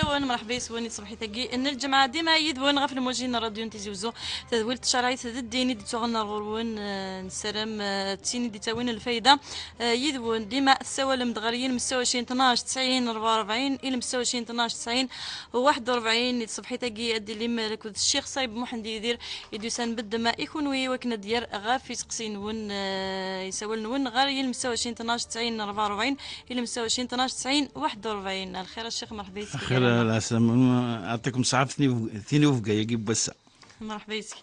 وين مرحبا يسواني صبحي تاكي ان الجماعه ديما يدوين غف الموجين راديو نتيزي وزو تدويل تشراي تديني دي تغنى الغروين نسلام تسيني دي تاوين الفايده يدوين ديما السوالم مدغريين مستوى 12 90 44 الى مستوى 12 90 41 صبحي تاكي ادي لي مالك الشيخ صايب محمد يدير يدوسان بالدماء يكون وي وكنا ديار غافي تقسين ون يسول ون غير مستوى 12 90 44 الى مستوى 12 90 41 الخير الشيخ مرحبا يسك خير السلام يعطيكم الصحة ثاني وفقا يجيب بس مرحبا يسك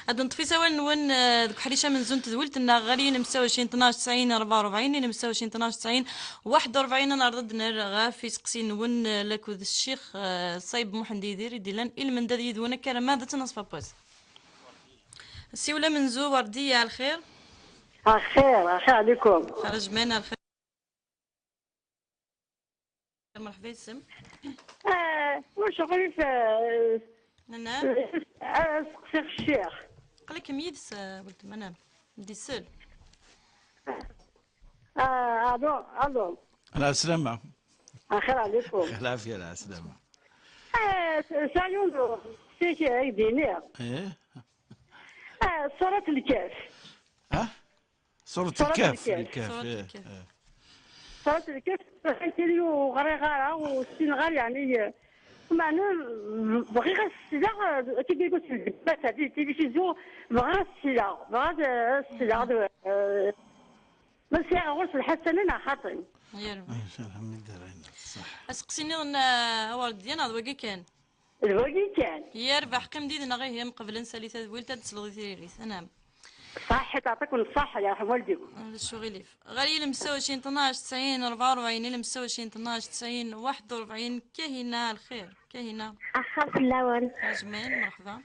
هاد نطفي سوا نون دوك حريشه من زون تدولت لنا غاليين مستوى 12 90 44 الى مستوى 12 90 41 انا ردنا غافي سقسي نون لك الشيخ صايب محمد يدير يديلان المن داد يدونا كرا ماذا تنصف بوز السيوله من زو ورديه على الخير الخير عليكم. خرج منا الخير مرحبا يسم واش غريب نعم سقسي الشيخ قالك ميدس قلت منام دي سل الو على السلامة. خير عليكم. العافية على السلامة. سالون سيشي دينير ايه صورة الكاف. صورة صورة الكاف. الكاف. إيه. صورة الكاف حيتليو غريغارة والسنغال يعني معنى بغي غير السلاح كي قلت بس هادي تيليفزيون بغا السلاح بغا السلاح بس يا غرس الحسنة انا خاطر يلا ان شاء الله من دارين صح. اسقسيني ورد ديالنا ذوقي كان الوقت كان يربح قيم ديدنا غير هي مقبل نسالي تدويل تدسلغي تيريس انا صح تعطيكم الصحة يا رحم والديكم. شو غليف غالي المستوى 12 90 44 المستوى 12 90 41 كهنا الخير كهنا أخاف اللون. أجمل مرحبا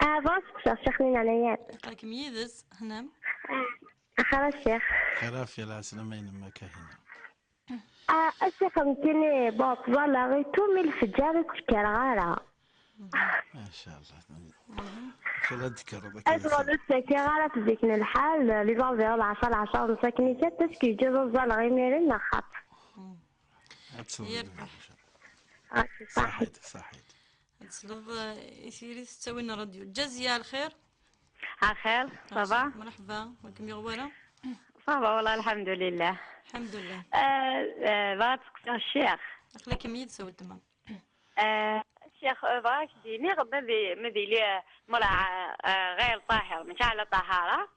بوسك شيخين عليا. قالك ميدس هنا أخاف الشيخ. خلاف يا السلامة ما كاهنا. الشيخ ممكن بوك والله غير تومي الفجار كالغارة. ما شاء الله. ان شاء الله تذكر هذاك. أسرع السكيرة في ذيك الحال اللي بعضها 10 مساكنيات تسكي جزء زال غير ميرين نخاف. يربح صحيت صحيت. تسلغ يسيري تسوي لنا راديو جزية الخير. خير صباح مرحبا ولكم يا غوالة. صباح والله الحمد لله. الحمد لله. بغيت تسقسي الشيخ. أخلاك ميد سوي تمام. الشيخ بغاك ديني غدا مدي لي مرا غير طاهر ماشي على طهارة.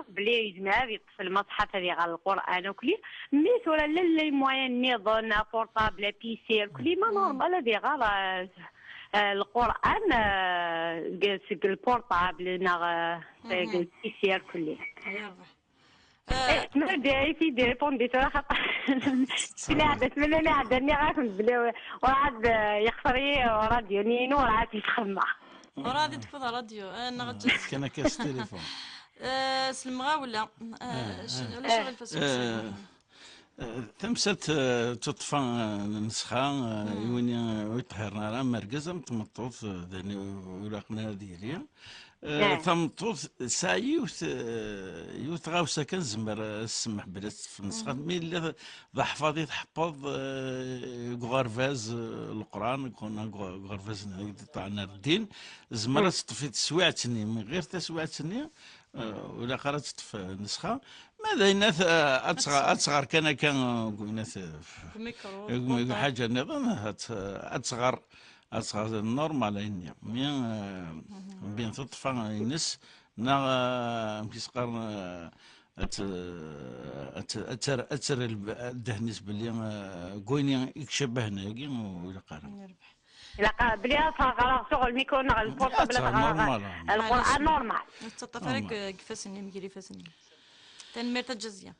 بلي يجمع يطفي المصحف هذه على القرآن وكلي ميت ولا للي موين نيضون بورطابل بيسير كلي ما نورمال هذه غير القرآن البورطابل نا البيسير كلي. ما داعي في ديريبون دي ترى خاطر لا عاد من انا عدني غاكم بلي وعاد يخسري راديو نينو وعاد يتخمع ورادي تفضل راديو انا غتجي كان كاس تليفون. سلمغا ولا شغل فاسو تمست تطفى نسخة يوني ويطهرنا راه مركزة متمطوط ذاني ولاقنا ديالي تمطوط ساعي يوثغاو سكن زمر السمح بلا في النسخة مي اللي ضحفاضي تحفظ غرفاز القرآن كنا غرفاز تاعنا الدين زمر تطفي تسويعتني من غير تسويعتني ولا قرات في النسخة ماذا يناث أتصغر كان قلناث حاجة نظام أتصغر النورمال يعني بين تطفى ينس نا كيسقر أتر الدهنس بلي قويني يكشبهنا يجي ولا قرا لا بلي صغار شغل الميكرو نغ البورطابل القرآن نورمال تطفرك كفاسني مجري فاسني تنمير تجزية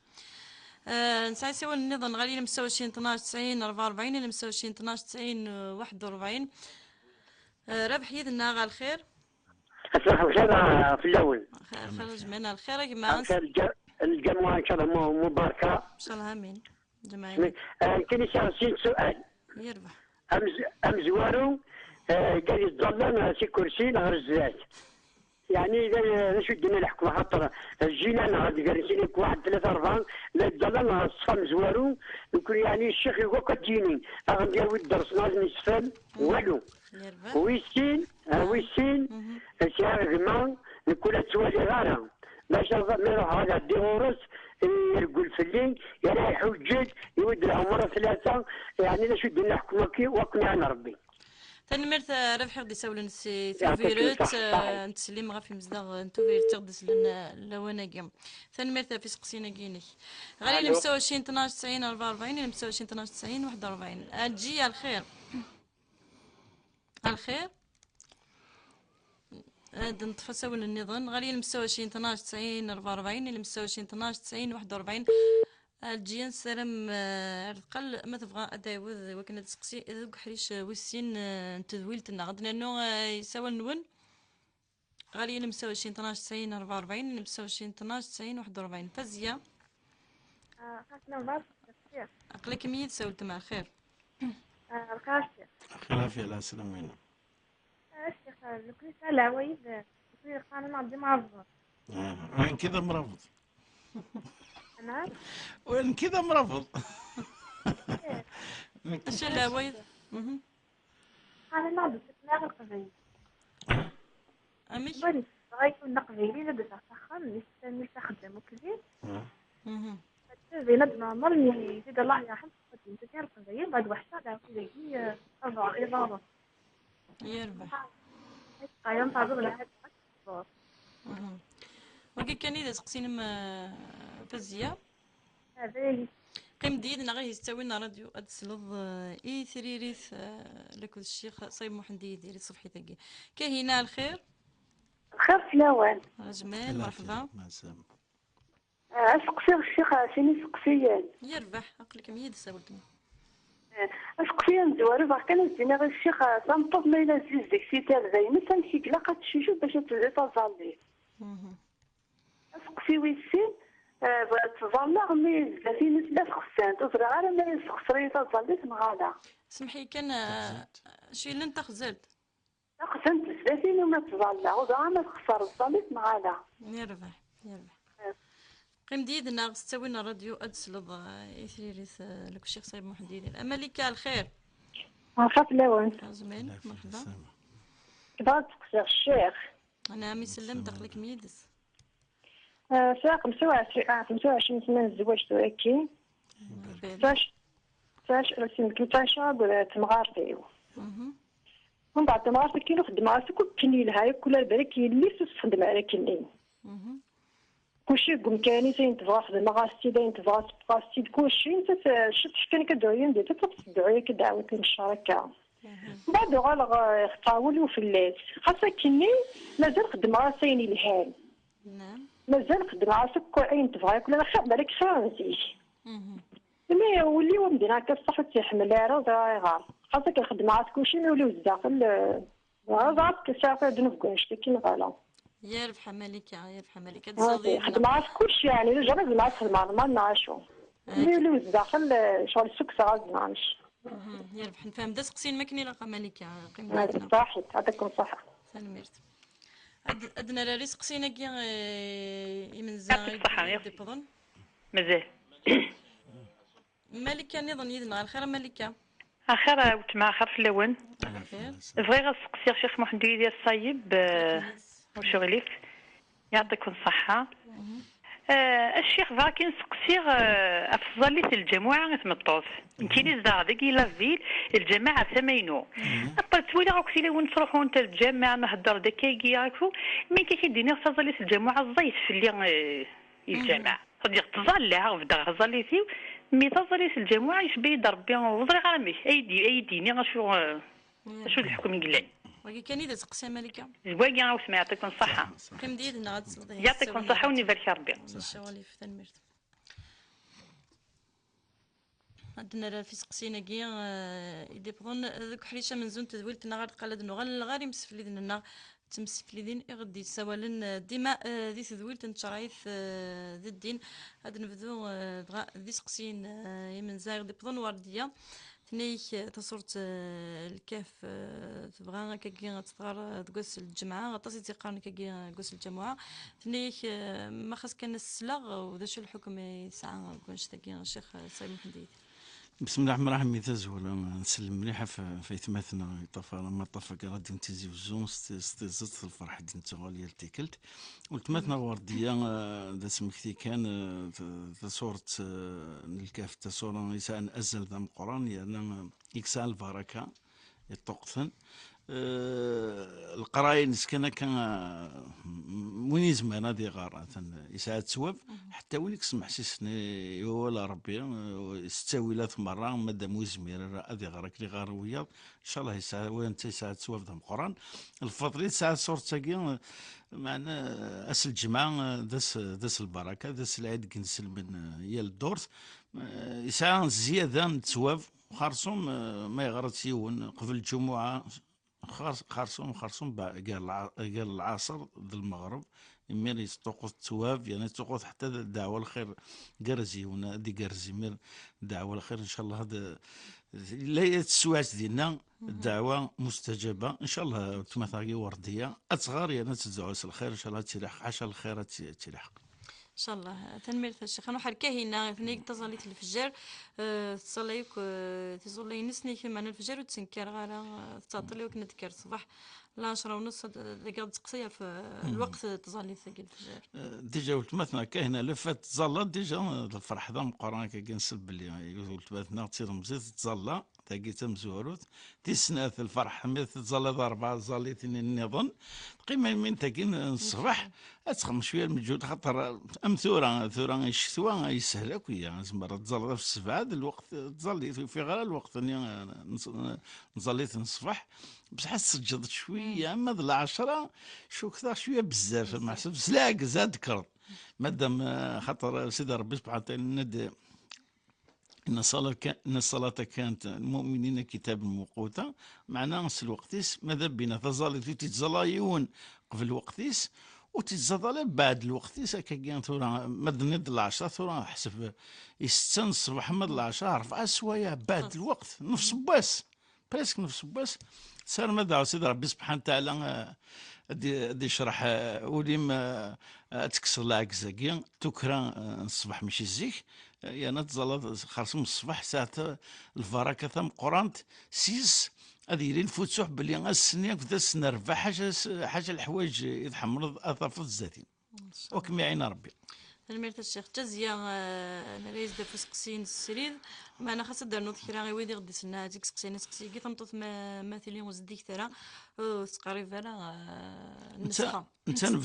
نسعي سوى النظام غالي مستوى 12 90 44 اللي مستوى 12 90 41 ربح يدنا غا الخير الصباح الخير في الأول. خرج منا الخير كما الجمعة إن شاء الله مباركة. إن شاء الله آمين جماعي. كاين سؤال. يربح. أم زوارو قال يتظلم شي كرسي نهار الزاد. يعني اذا شو دينا الحكم خاطر جينا غادي جالسين واحد 3 4 لا ضل الصفا مزوارو يكون يعني الشيخ يقول كتجيني غندير ود درس ناس نسفل والو يربح ويسين ويسين سيار غمان نكون توالي غارة باش نروح على دي غورس يقول في الليل يعني يحوجد يود العمر 3 يعني لا شو دينا الحكم وقنعنا ربي تنمرت ربحي غدي ساول نسي يعطيك ثوفيرت الصحة. نتسلم غا في مزدغ نتوفيرت تغدس لنا لوانا تنمرت في سقسينا كينك غالي ألو. 25 12 90 44 25 12 90 41 تجي على الخير على الخير نطفى ساول النظام غالي 25 12 90 44 25 12 90 41 الجيان سلام رقل ما تبغى اداوذ وكنا تسقسي ذوك حريش وسين تذويلت النغد لانه يساوي النون غالي 25 12 90 44 25 12 90 41 فزيا خاصنا بعض التفسير اقلك ميت سولت مع خير القاسي خلافي لا سلامين. الشيخ لكل سنة عوايد لكل قانون عبد معظم وين كذا مرفض؟ أنا وين كذا مرفض؟ اش العوايد قانون عبد تتناغ القضية امي بني غايكون نقبيلي لبس عصخان نستخدم وكذي زينب نعمر يزيد الله يرحم قديم تتناغ القضية بعد وحشة دعوة كذي أربع إضافة يربح قايم تعرض لها وكي كان اذا سقسينا فزيا هذا قيم ديد نغي يستوي لنا راديو ادسلض اي ثريريث لكل الشيخ صايب محمدي يدير صفحي تاقي كاهنا الخير خير فلاوان جمال مرحبا ما سام. أسقسي الشيخ سيني سقسيان يربح عقلك ميد ساولتني أسقسيان زواري باغ كان زينا غير الشيخ تنطب ما إلا زيز ديك سيتال زي مثلا كي قلاقة تشوشو باش تزيد تظلي أسقسي ويسين تظلى مي زاتين ثلاث خسان تزرع على ما يسخسري تظلي تمغالا سمحي كان شي لن تخزلت خسان تزاتين وما تظلى وضع ما تخسر تظلي تمغالا يربح قيم ديد ناغ تسوي لنا راديو ادسلض اي ثريريث لك الشيخ صايب محمدي يدير اماليكا الخير خاف لاوان جمال مرحبا كبار تقصير الشيخ انا عمي سلم دقلك ميدس ساعة 25 سنة الزواج تراكي فاش رسم كنتاشا تمغارتي من بعد تمغارتي كي نخدم راسي كل كني لها كل بالك اللي تخدم على كني كلشي بإمكاني زين تبغى خدم غاسي زين تبغى تبغى كلشي انت شفت كان كدعوين ديال تدعوي كدعوه المشاركة من بعد غالغ خطاولو في الليل خاصة كني مازال خدم راسي الهام نعم مازال خدم راسك كل عين تبغى كل خير بالك خير نزيد مي وليو مدينا كصح تحمل راه غار خاصك الخدمة راسك كلشي ما يوليو الداخل غار كسافر دنفكاش كي نغالا يربح مالكة يربح مالكة خدمة راسك كلشي يعني رجع مع الخدمة ما نعيشو ما يوليو الداخل شغل السوق غاز نعيش يربح نفهم دا سقسين ماكني لاقا مالكة قيم ديدنا صحيح يعطيكم الصحة سلميرت أدنى لا رزق سينا كي من زاغي ديبضن مازال مالكة نظن يدنا الخير مالكة اخر وتما اخر في اللون الخير بغي غنسقسي شيخ محمد ديال الصايب وشغليك يعطيكم الصحة الشيخ فاكي نسقسي افضل في الجماعة تمطوف كاين زادك الى فيل الجماعة ثمينو تولي راك سيلا وين تروحوا انت الجامعة نهضر دكاكي راكو مين كيديني تظلي في الجماعة الزيت في اللي الجامعة تدير تظلها وبدا تظلي فيه مي تظلي في الجماعة يشبه ربي وضري غامي ايديني غشو الحكم يقلع وكي كان إذا سقسي مالكة زواقي غاوسما يعطيكم الصحة قيم ديدنا غاد تصلي يعطيكم الصحة ونبارك ربي الشوالي في تنميرت عندنا في سقسينا كي يدي بضون ذوك حريشة من زون تدويلتنا غاد قالدنو غالي مسفليدنا تمسفليدين غدي سوالن ديما ذي تدويلت نتشرايث ذي الدين هاد نبدو بغا ذي سقسين يمن زايغ دي بضون وردية ثنيك تصورت الكاف تبغى كاكي تتغار تقص الجمعة غطاسي تيقارن كاكي قص الجمعة ثنيك ما خاص كان السلاغ وذا شو الحكم يسعى كونش تاكي الشيخ سعيد محمديد. بسم الله الرحمن الرحيم. يتزول نسلم مليحة في ثماتنا طفى لما طفى راديو نتيزي وزون ستيزت الفرح دين تغالية التيكلت ولتماتنا وردية ذا سمكتي كان تصورة الكاف تصورة يسان أزل ذا القرآن يعني يكسال البركة يطقثن القرايه نسكن كان وين يزمان هذه غارة يساعد سواب حتى وين يسمح سيسني ولا ربي يستوي ثلاث مرة مادام ويزمير هذه غارك لي غار وياض ان شاء الله يساعد وين يساعد سواب ذا القران الفضل يساعد صورت تاكي معنا أس الجماعة داس البركة داس العيد كنسل من يا الدورت يساعد زيادة نتسواب خارصهم ما يغرط يون قبل الجمعة خارصهم قال العصر ذا المغرب مير يستوقف تواب يعني يستوقف حتى الدعوة الخير قرزي هنا دي قرزي مير دعوة الخير ان شاء الله هذا لا يتسواش ديالنا الدعوة مستجابة ان شاء الله تمثاقي وردية اصغر يعني تدعو الخير ان شاء الله تلحق عشان الخير تلحق ان شاء الله تنمير الشيخ انا حركه هنا ثنيك تصليت الفجر تصليك تصلي نسني معنا الفجر وتسنكر غير تعطلي وكنا نذكر الصباح لا 10:30 دقيقه تقصيه في الوقت تصلي ثقيل الفجر ديجا ولت مثلا كاينه لفات تزلا ديجا الفرح ذا مقارنه كنسب بلي ولت مثلا تصير مزيد تزلا تاكي تمزوروت تسنات الفرح مي تزلا ضربه زاليتني نظن قيمه من تاكين الصباح تخم شويه المجهود خاطر ثوره الشتوى يسهلك ويا زمر تزلا في السبعه الوقت تزلي في غير الوقت نزليت الصباح بصح سجلت شويه اما ذ 10 شو كثر شويه بزاف ما حسب سلاق زاد كرد مادام خاطر سيدي ربي سبحانه وتعالى إن الصلاة كانت المؤمنين كتاب موقوتا معناه نص الوقتيس ماذا بينا تظل تتزلايون قبل الوقتيس وتتزلاي بعد الوقتيس هكا ثورة مدنيد 10 ثورة حسب يستن الصباح مد 10 4 سوايع بعد الوقت نفس باس بريسك نفس باس صار ماذا سيدي ربي سبحانه وتعالى ادي يشرح وليم تكسر العكزاكي تكرا الصباح ماشي زيك يعني تزال خاصهم الصباح ساعة الفركة ثم قرانت سيس هذه يرين الفتوح باللي السنين كذا السنة ربع حاجة الحوايج يتحمل اثافات الزاتين وكم يعين ربي الميرت الشيخ جزية نريز دا فسقسين السريد معنا خاصة دار نوض كرا غي ويدي غدي سنا هاديك سقسينا كي تمطط ماثلين وزديك ترى سقاري فانا النسخة انسان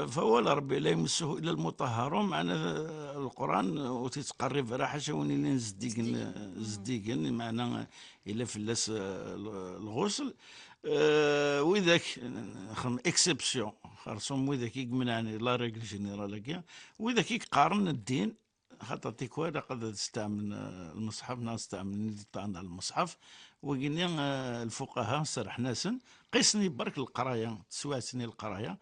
فهو ربي لا يمسه الا المطهرون معنا القران وتتقرب راه حاجه وين اللي زديقن معنا الا فلاس الغسل وذاك اكسبسيون خرصهم وذاك يقمنعني لا ريغل جينيرال وذاك يقارن الدين خاطر تيكوال قد تستعمل المصحف ناس تستعمل على المصحف وقلنا الفقهاء سرح ناسن قيسني برك القرايه تسواسني القرايه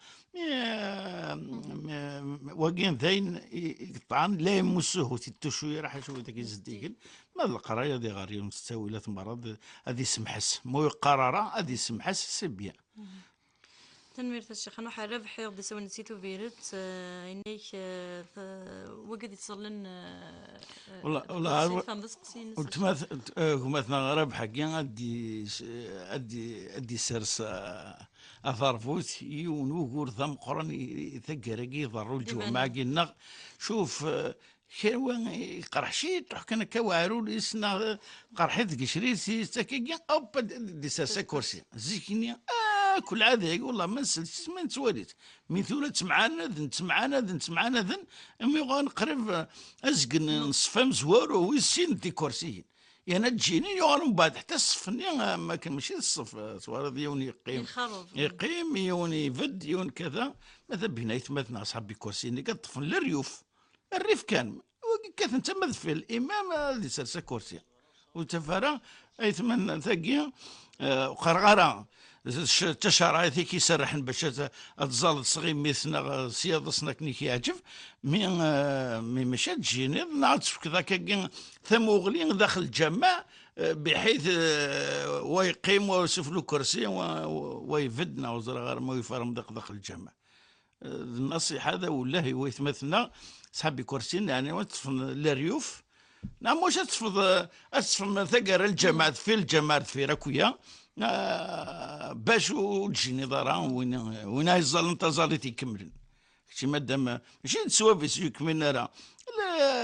وقين ذين يقطعن لا يمسوه تشويه راح يشوي ذاك يزديقن ما القرايه دي غير مستوي ثلاث مرات هذه سمحس مو قراره هذه سمحس سبيا تنمير الشيخ انا حرب حيض سوى نسيتو فيرت انيك وقد يتصلن والله قلت مثلا ربح حقي ادي سرس اثار فوت يون وقور ثم قرن ثقرقي يضروا الجوع مع قلنا شوف كان يقرح شي تروح كان كوارو لسنا قرحت قشري سي اوب دي ساسا كرسي زيكني كل عاده يقول والله ما نسلت ما نتواليت من ثولت معانا ذن امي غنقرب ازقن نصفه مزوار ويسين دي كرسيين يعني تجيني يغنم بعد حتى الصفني ما كان ماشي الصف صوار يون يقيم يون يفد يون كذا ماذا بينا يتمثنا اصحاب كرسيين كطفن للريوف الريف كان كانت انت في الامام اللي سرسا كرسي وتفارا ايثمن ثقيا قرقره تشرايثي كي يسرحن باش تزال صغير مثنا سياض صناكني كيعجب مي مشات تجيني نعرف كذا كاين ثموغلي داخل الجامع بحيث ويقيم ويوصف له كرسي ويفدنا وزر غير ما يفرم دق الجامع. النصيحة هذا والله هو يتمثلنا صحابي كرسي يعني وتصفن الريوف. نعم واش تصفن ثقر الجماعة في الجماعة في ركويا باش وتجيني ضرا وين يظل انت زالتي يكملن شي مادام ماشي تسوا في سيك من راه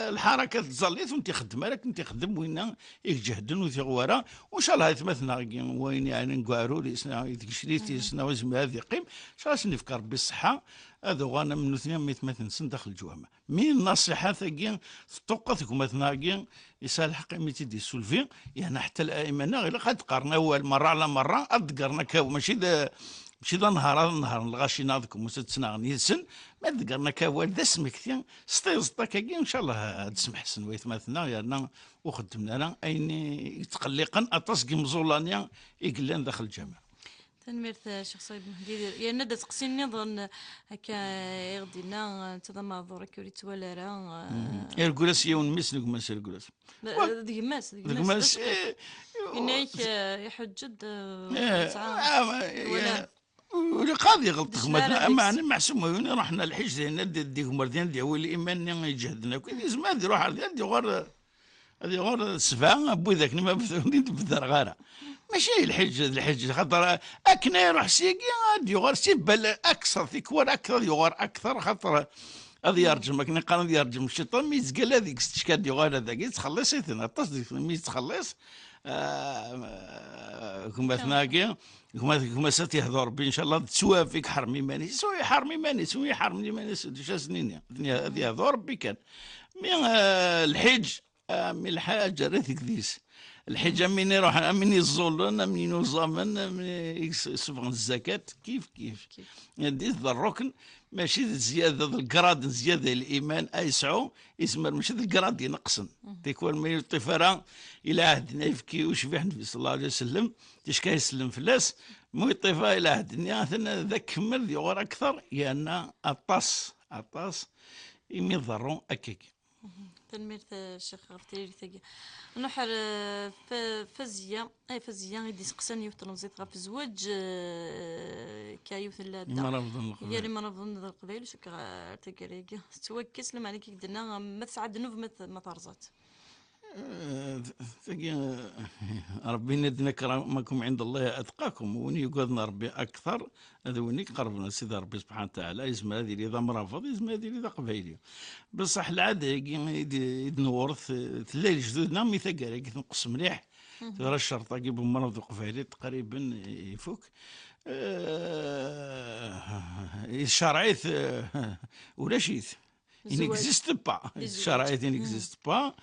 الحركات تزليت وانت خدمه راك انت خدم وين يجهدن وثغوره وان شاء الله يتمثلنا وين يعني نقعرو لي سنا يتكشريتي سنا وزم هذه قيم ان شاء الله نفكر بالصحه هذا غانا من اثنين يتمثل سن داخل الجوامع من النصيحه ثقين تطقتكم مثلا يسال قيمتي دي سولفي يعني حتى الائمه غير قد قرنا اول مره على مره اذكرنا كاو ماشي ذا نهار الغاشي ناضكم وستسنا نيسن ما ذكرنا كوال ذا سمكتين ستيزطا كاكي ان شاء الله تسمح سن ويتماثلنا يانا وخدمنا لنا اين يتقلقا اطاس مزولانيا يقلان داخل الجامع. تنميرت شيخ صايب مهدي يا ندى تقسيني نظن هكا يغدينا تضمع ظهر كوريت ولا راه الكلاس يون مس نقماس الكلاس ديماس إنك يحجد ولا قاضي غلط ما انا محسوم وين رحنا الحج هنا ديك مردين دي هو الايمان يجهدنا كل زمان دي روح هذه غير السفا بو ذاك ما بدر غاره ماشي الحج خاطر اكنا يروح سيكي غادي يغار سيبل اكثر ثكور اكثر يغار اكثر خاطر هذا يرجم كنا قال يرجم الشيطان ميزقال هذيك استشكال يغار هذاك يتخلص يتنا تصدق ميتخلص كما ثناقي كما ستيهضر ربي ان شاء الله تسوى فيك حرمي ماني سوي حرمي ماني سوي حرمي ماني شا سنين هذه يهضر ربي كان من الحج من الحاجه ريتك ذيس الحج من يروح من يزولن من ينظمن من يسفغ الزكاه كيف ديت الركن ماشي زياده القراد زياده الايمان يسعوا يسمر ماشي القراد ينقصن تيكون ما يطفرا الى عهدنا يفكي وشبح النبي صلى الله عليه وسلم تيش كيسلم فلاس مو يطفى الى عهدنا ذاك كمل يغور اكثر لان الطاس يمي ضرون اكيك. تنميرت الشيخ غفتيري ثقي نحر فزية يدي سقسان يوث تنزيط غف الزواج كايوث اللادا يا ما نظن القبيل شكرا تقريقا توكس لما عليك قدنا ما تسعد نوف ما ترزات ربي ندنا كرامكم عند الله اتقاكم وني يقعدنا ربي اكثر هذا وني قربنا سيدي ربي سبحانه وتعالى يسمى هذه اللي ذا مرافض يسمى هذه اللي ذا قبيلي بصح العاده يدنورث تلاقي جدودنا ميثاقا تنقص مليح ترى الشرطه كي بمرض قبيلي تقريبا يفوك الشرعيت ولا شيث il n'existe pas الشرعيت il n'existe pas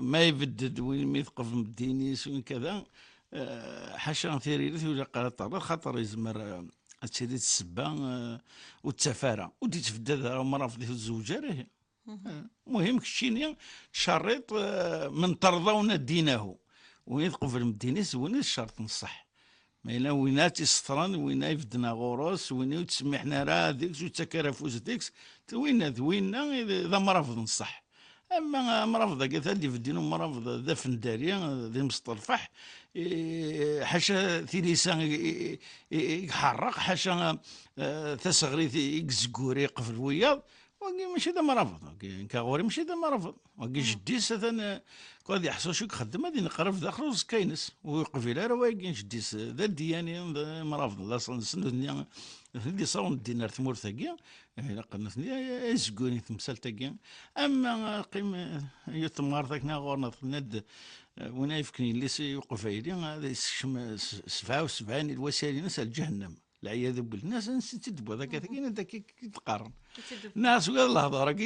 ما يبدد وين ما يثقف مدينيس وين كذا حاشا ثيريرث ولا قال طرد خاطر يزمر تشري السبا والتفاره ودي تفدد مرافض الزوجه راهي مهم كشيني شريط من ترضون دينه وين يثقف المدينيس وين الشرط نصح ما إلا وينات يسطرن وين يفدنا غروس وين يتسمحنا راه ديكس وتكرفوز ديكس وين إذا مرافض نصح اما مرافض قالت اللي في الدين مرافض ذا فنداريا ذا مصطلفح حاشا ثيليسان يحرق حاشا ثسغري يكزكوري يقفل وياض وكي ماشي ذا مرافض كاغوري ماشي ذا مرافض وكي جديس هذا قاعد يحصل شو يخدم هذه نقرب داخل وسط كاينس ويقفل راه واقي جديس ذا الدياني مرافض لا سنو الدنيا اللي صون الدينار ثمور ثقيا إلا قلنا يزقوني تمثال ثقيا أما قيم يتمار ذاكنا غورنا ند وين يفكني اللي سيوقف عيلي هذا 77 الوسائل نسال جهنم العياذ بالله الناس نسيت هذاك ثقينا ذاك يتقارن الناس والله هضرك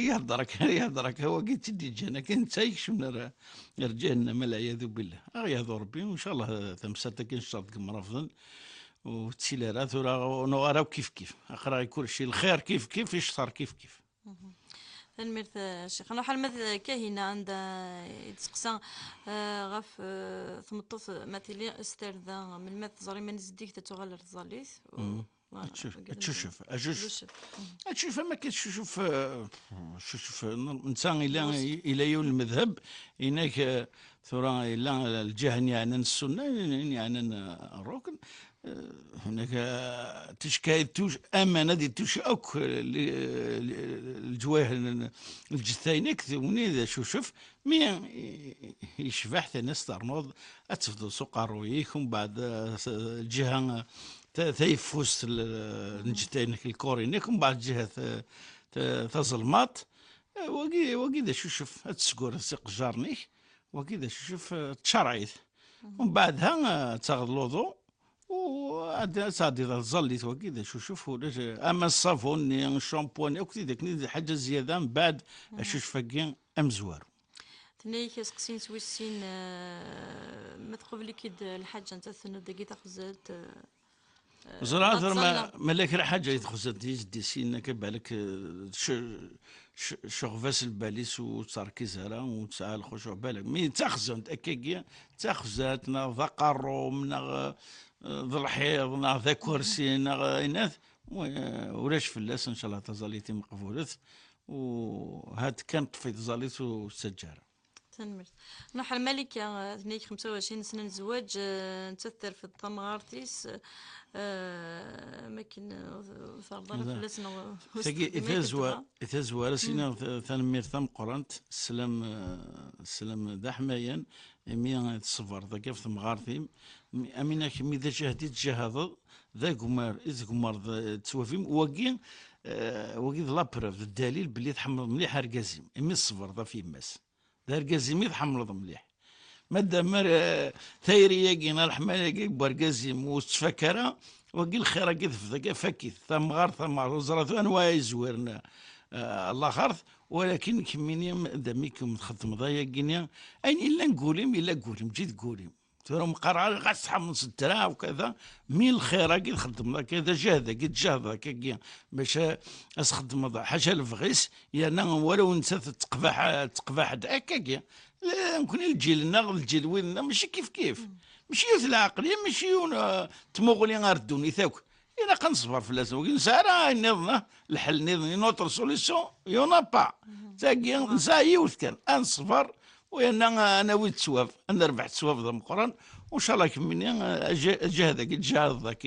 يهضرك هو كي تدي جهنم كاين تايكش من جهنم العياذ بالله يهضر ربي وإن شاء الله تمثال ثقيا شرط مرافض وتسيلارات ونغراو كيف اقرا كل شيء الخير كيف يشطر كيف الميرث الشيخ انا حال مثل كاهنه عند يتسقسا غف ثمطوث مثلي استر ذا من المث زري من زديك تتغلر الزاليث تشوف ما كتشوف انسان الى يوم المذهب هناك ثورة إلا الجهة يعني السنة يعني الركن. هناك تشكاية أمانة دي أوك الجواه الجثينك وني شوف مي يشبح ناس ترنوض أتفضل سوق رويك ومن بعد الجهة تيفوس الجثينك الكورينيك ومن بعد جهة تظلمات وكذا شوف تسكور سيق جارنيك وكذا شوف تشرعيت ومن بعدها تاخذ لوضو وعاد صادي ظليت وكذا شوف اما الصابون الشامبوان وكذا داك حاجه زياده من بعد شوف فاكين امزوار تني كيسقسين سويسين ما تقبلي كيد الحاجه انت ثنو داكي تاخذت زرا ملاك راه حاجه يتخزت دي سين كبالك شغفاس الباليس وتركي زهرة وتسعى الخشوع بالك مي تاخزنت اكاكيا تاخزات نا ذا قروم نا ذا الحيض نا ذا كرسي نا اناث ولاش فلاس ان شاء الله تزاليتي مقبولت وهاد كانت في تزاليت والسجاره تنمرت نروح الملكة ثنيك 25 سنة الزواج نتثر في الطمغارتيس ماكن ثردنا فلسنا إذا زوار سينا ثنمير ثم قرنت سلام دا حمايان مي تصفر ذا كيف ثمغارتيم أمينا كمي ذا جهدي تجهض ذا قمار إذا قمار تسوافيم وكي لابروف الدليل باللي تحمل مليح رقازيم أمي الصفر ذا في ماس ذا رقازيم يتحمل مليح مادام ثايريا كينا الحماية كي برقازيم وتفكرها وقيل خير كيف ذاك فكيت ثم غار وزرات انواع يزورنا الله خرث ولكن كميني داميكم تخدم ضايا كينيا اين الا نقولهم جيت قولهم ترى مقرعه غتصحى من سترا وكذا مين الخير كي تخدم كذا جهد كي باش اسخدم حاجه الفغيس يا ولو نسات تقبح هكاك لا يمكن الجيل ويننا ماشي كيف ماشي العقليه ماشي تموغلي غير الدوني ثاك انا كنصبر في لازم نسارا نظن الحل نظن نوتر سوليسيون يونا با تاكي نسايي وثكن نصبر وانا ناوي تسواف انا ربحت سواف ذا القران وان شاء الله كمني جهد الجهاد ذاك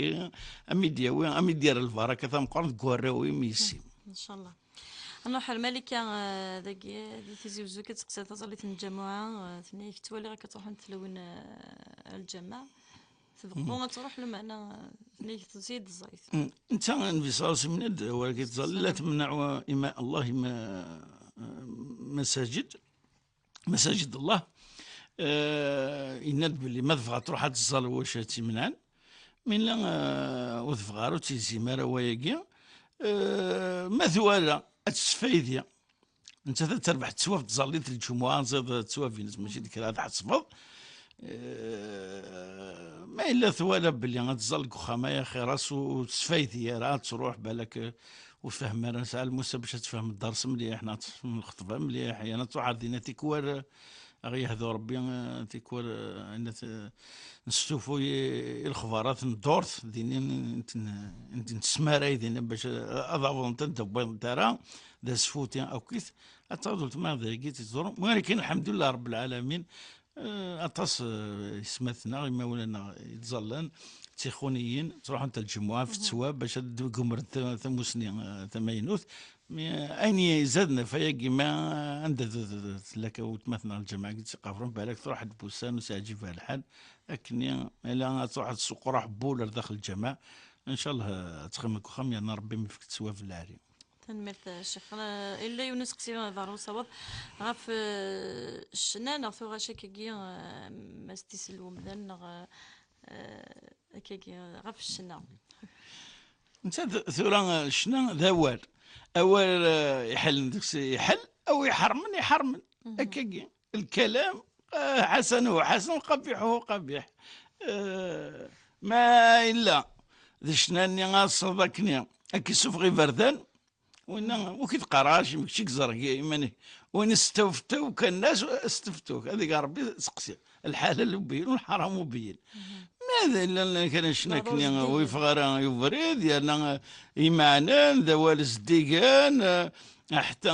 امي ديال البركه ثم قرن كوراوي ميسي ان شاء الله نروح الملكة ذاك تيزي وزو كتسقسي تصليت الجماعة ثني كتولي غا كتروحو تلون الجماعة تبقوا تروح المعنى ثني تزيد الزايد انت انفصال سمند ولكن تظل لا تمنع إماء الله مساجد الله يناد باللي ما تبغى تروح تزال واش تمنعن من لا وتفغارو تيزي مارا وياكيا مثوالا السفايدية انت تربح تسواف تزاليت الجمعة زاد تسواف في ناس ماشي ديك هذا حتصبض ما الا ثوالا باللي غتزال خمايا خيراس وسفايدية راه تروح بالك وفهم راه نسال موسى باش تفهم الدرس مليح حنا تفهم الخطبة مليح انا تعرضينا تيكوار غي هذا ربي تيكوار نستوفو الخبارات ندورت ديني نتسماري دينا باش اضافو ندبر ترى ذا سفوتين او كيف اتفضلت ما ذاكي تزور ولكن الحمد لله رب العالمين اطاس سماتنا مولانا يتزلن تيخونيين تروح انت الجمعه في التسواب باش تقمر ثموسني ثمينوث أين زادنا فيا كيما عند لك وتمثلنا الجماعة قلت قافرون بالك تروح بوسان وساجي فيها الحال لكن إلا تروح تسوق راح بولر داخل الجماعة إن شاء الله تخمك وخم يا ربي ما فيك تسوا في العالي. تنمرت الشيخ إلا يونس كسيرا ضرو صواب غاف الشنان غاف غاشا كي ما استيسل ومدن كي غاف الشنان. أنت ثورة الشنان ذا أول يحل أو يحرمن هكاكي الكلام حسنه حسن قبيحه قبيح ما إلا ذي شناني غاصدكني أكي سفغي بردان وكي تقراش مكشي كزرقي إيماني وين استفتو كان الناس استفتوك هذيك ربي سقسي الحلال مبين والحرام مبين ماذا إلا كان شناكني ويفغر يفريد يعني إيمانان ذوال الزديقان حتى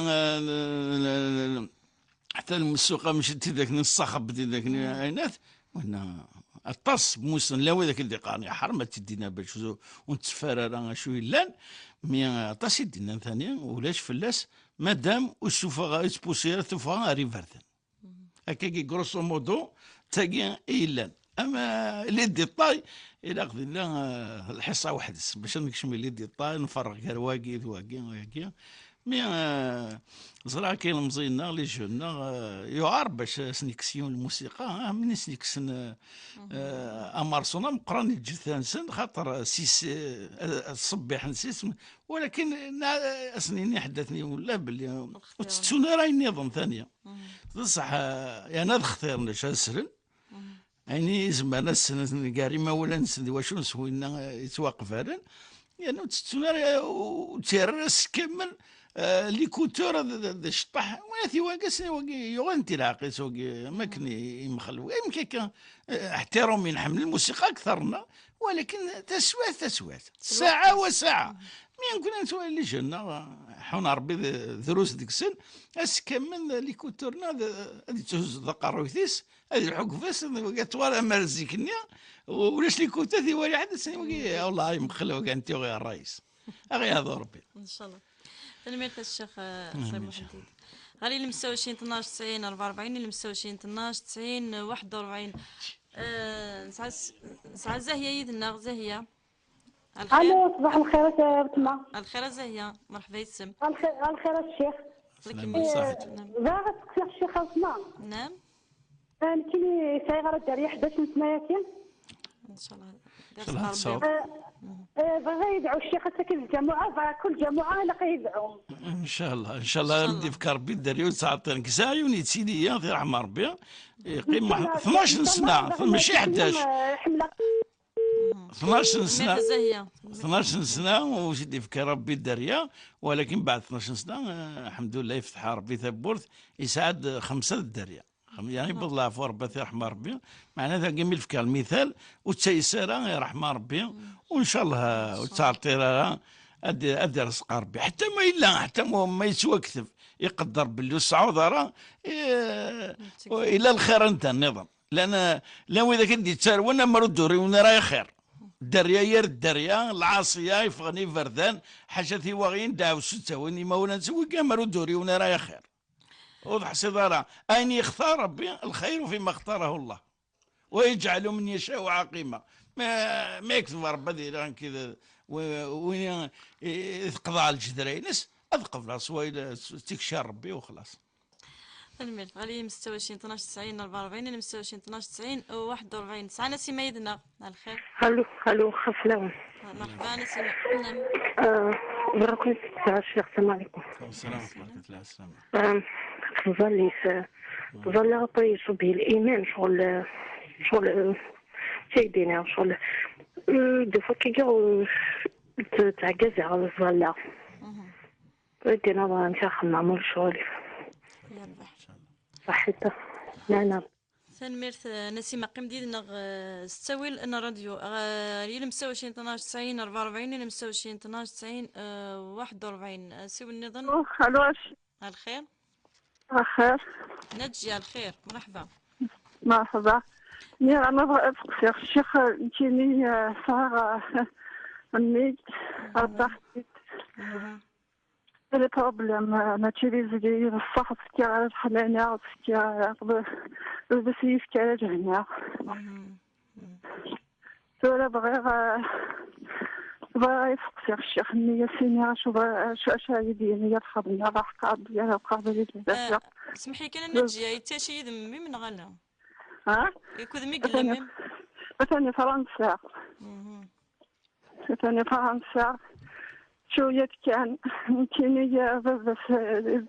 حتى المسوقه مشيت ذاك الصخب ذاك عينات وانا الطاس موسن لا ذاك اللي قارني حرمه تدينا باش ونتفرر شو لان مي طاس يدينا ثانيا ولاش فلاس مادام وسوفا غايت بوسيرا توفا ريفردن هكاكي غروسو مودو تاقي ايلان اما لي ديطاي الى قضينا الحصه وحدس باش نكشمل لي ديطاي نفرق كرواكي واكي مي زرا كاين مزينا لي جونا يعار باش سنيكسيون الموسيقى من سنيكسن امارسونا مقران الجثانسن خاطر سيس الصبيح نسيس ولكن اسنيني حدثني ولا باللي وتستونا راهي النظام ثانيه بصح يعني هذا اختيار ناش سهل يعني زعما السنه كاريما ولا نسدي واش نسوينا يتوقف هذا يعني تستونا وتيرس كمل ليكوتور هذا الشطح وياثي واقس يغنتي العاقل سوقي ما كان يمخلو يمكن كان احترامي نحمل الموسيقى اكثرنا ولكن تسوات ساعه وساعه مي نكون نسوي اللي جنا حون ربي دروس ديك السن اس كمل ليكوتورنا هذه تهز ذقرويثيس هذه الحكفاس طوال مرزيكنيا ولاش ليكوتا ذي ولا حد سني والله يمخلو كان انت يا الرئيس اغي هذا ربي ان شاء الله. تنميت الشيخ خير محمد غالي اللي 25 12 90 44 اللي 25 12 90 41 ساعة زاهية يدنا زاهية الو صباح الخير تما الخير زاهية مرحبا يسم الخير الشيخ باغا تسقسي الشيخ اسماء نعم كاين صغيره الدريه 11 سنه ياكين ان شاء الله بغا يدعو الشيخ ساكن الجماعه كل جماعه لا يدعو ان شاء الله ندي في ربي الدريو تعطينا كساعي ونيتسيدي يا في رحمه ربي يقيم 12 سنه ماشي 11 12 سنه 12 سنه وسيدي في ربي الدريا ولكن بعد 12 سنه الحمد لله يفتح ربي ثبورت يساعد 5 الدريا يعني بالله فور ربي رحمه ربي معناتها جميل في المثال وتيسيرها يا رحمه ربي وان شاء الله وتعطي لها ادي رزق ربي حتى ما الا حتى ما يتوكثف يقدر باللي الصعود راه الى الخير انت النظام لان لو اذا كنت تسارونا مردوري وانا راهي خير الدريا يا الدريا العاصيه يفغني فردان حاجه في واغين داو ستاوني ما ولا نسوي كامل دوري وانا راهي خير وضح صدارة أين يختار ربي الخير فيما اختاره الله ويجعل من يشاء عقيمة ما يكتب ربي كذا وين يقضى على الجدرينس أذقف لا سويل تكشى ربي وخلاص. الميل غالي 26 12 90 44 اللي 26 12 90 41 ساعة سي ميدنا على الخير. الو خفلاون. مرحبا نسيم. نعم. بارك الله الشيخ السلام عليكم. السلام ورحمة الله السلام. ظل غطي به الإيمان شغل سيدنا شغل دو فوا كيجاو تعجزي على الظلة بدينا نشاخ نعمل شغل صحيته نعم ثانميرث نسيمة قيم ديدنا ستاويل ان راديو يلم 26 12 90 44 يلم 26 12 90 41 سوي النظام. الو الخير الخير نجي الخير مرحبا مرحبا أنا بغيت نسقسي الشيخ نتيني صغار أمي أرتحت لي بروبليم ماتيريزي بصح سكي على الحنانة سكي بس يسكي على جهنيا سولا بغي يسقسي الشيخ نية سينيا شو أشاهديني يرحبني راح قابلي أنا وقابلي بزاف سمحي كان نجي يتاشي يدمي من غلا ها يكون ميقلم مثلا فرنسا مثلا فرنسا شوية كان يمكن بس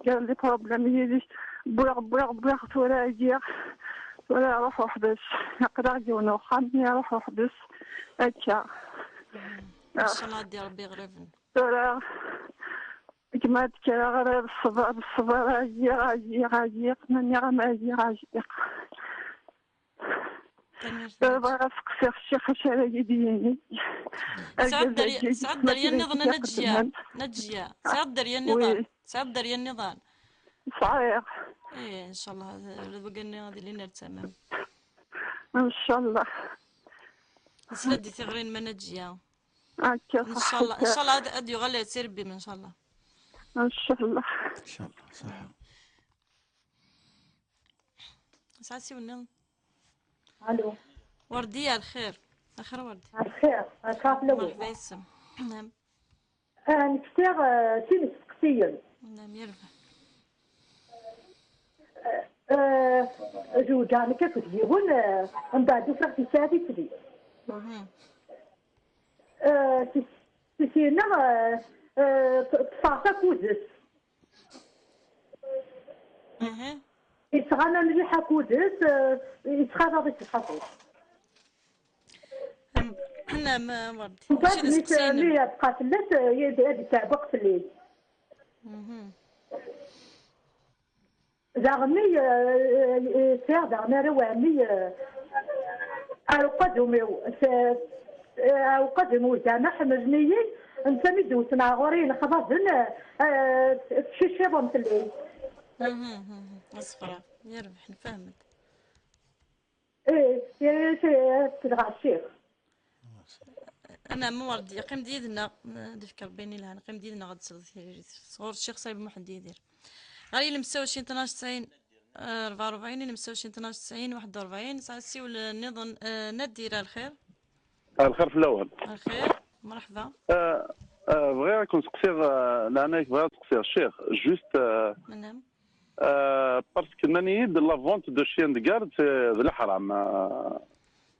قال لي بروبليم يجي بوغ ولا روح وحدش يقدر يجون وخامني روح وحدش هكا ان شاء الله ديال ربي غريبن ولا كما تكرا غير بالصبر غاجي قناني غاجي بغا سقسي الشيخ شحال يديني سعد دريا النظام نجيا سعد دريا النظام صحيح ايه ان شاء الله هذا بقى غادي لينا تمام. ان شاء الله. سلادي تغرين مناجية هكا ان شاء الله ان صحتك. شاء الله هاد يغلي تربي ان شاء الله. ان شاء الله. ان شاء الله صح. ساعات سيونا الو. وردية الخير اخر وردي الخير كاف الاول. مرحبا يسم. نعم نكثر سين سقسيا نعم يرفع. جوج انا كنت ديون من بعد فرحتي ساعتي تلي سينا تفاصا كوزس اها يتغنى مليحة كوزس يتخاطر في الحصول. نعم وردي من بعد ماشي سقسينا. ملي بقى فلات يدي تعبق في الليل. زعمي سير زعما روامي قدموا زعما حمجني نسمي دوسنا غورين خبزن في شيبهم في الليل. اصفر يربح نفهمت. ايه تلغى الشيخ. انا مو وردي قيم ديدنا دفكر بيني لها قيم ديدنا غاد صغور الشيخ صايب محمد يدير غالي المساوي 12 90 44 المساوي 12 90 41 ساسي ولا نظن ندير الخير. الخير في الاول. الخير مرحبا. بغيت كنت نسقسي لانك بغيت نسقسي الشيخ جوست نعم باسكو ماني لا فونت دو شيان دو كارد في الحرام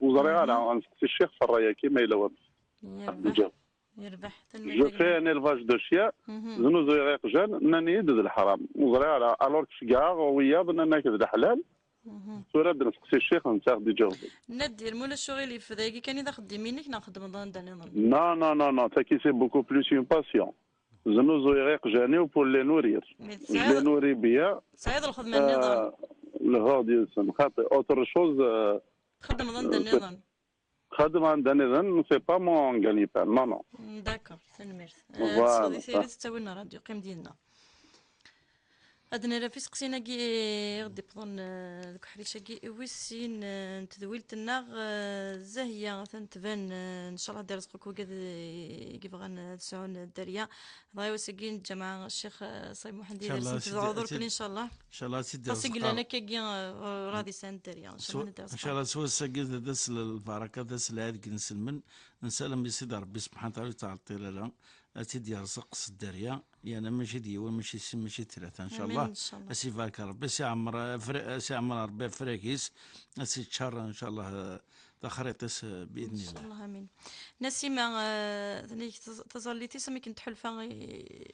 وزريعه نسقسي الشيخ في الرايه كيما الا وابس. يربح يربح جو في ان élevage دو شيا زنو زويغيق جان ناني ذا الحرام وزريعه الوغ كاع وياض انك ذا الحلال تراد نسقسي الشيخ نتاخذ دي جاوب. ندير مولا شغلي في ذاكي كان اذا خدمينك ناخذ رمضان داني نظن. نو نو نو نو تاكي سي بوكو بلوس اون باسيون زنو زويغيق جاني وبور لي نورير لي نوري بيا سعيد الخدمه النظام الهادي خاطر اوتر شوز خدم رمضان داني نظن خدم عندنا اذا سي با مون غاني با نو نو داكور تنمير فوالا. صدي سيري تساوينا راديو قيم ديالنا هادنا راه في سقسينا كي غدي بظن دوك حريشه كي ويسين تذويلت الناغ زاهيه تنتبان ان شاء الله دار رزقك وكذا كيف غنسعون الدريه الله يوسقين الجماعه الشيخ صايب محمد إن شاء الله يدير عذر كل ان شاء الله ان شاء الله سيدي خاصك لنا كي راضي سان الدريه ان شاء الله ندير ان شاء الله سوا الساقيت داس البركه داس العاد نسلمن نسلم بسيدي ربي سبحانه وتعالى تعطي لنا سيدي يرزق الدريه يعني ماشي ديوان ماشي سي ماشي ثلاثه ان شاء الله. ان شاء الله سي بارك ربي سي عمر ربي فراكيس سي تشهر ان شاء الله تخريطيس باذن ان شاء الله. الله امين. نسيمه تظليتي سمي كنت حلفه